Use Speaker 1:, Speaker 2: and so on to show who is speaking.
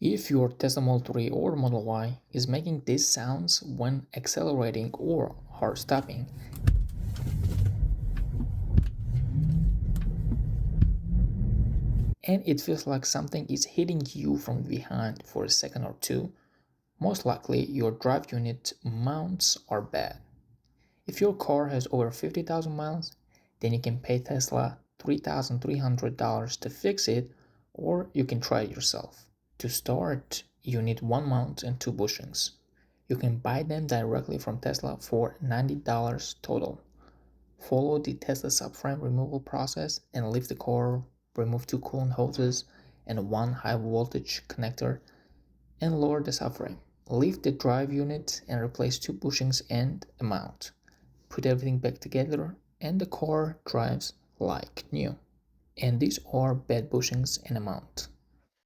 Speaker 1: If your Tesla Model 3 or Model Y is making these sounds when accelerating or hard stopping, and it feels like something is hitting you from behind for a second or two, most likely your drive unit mounts are bad. If your car has over 50,000 miles, then you can pay Tesla $3,300 to fix it, or you can try it yourself. To start, you need one mount and two bushings. You can buy them directly from Tesla for $90 total. Follow the Tesla subframe removal process and lift the car, remove two coolant hoses and one high voltage connector, and lower the subframe. Lift the drive unit and replace two bushings and a mount. Put everything back together and the car drives like new. And these are bed bushings and a mount.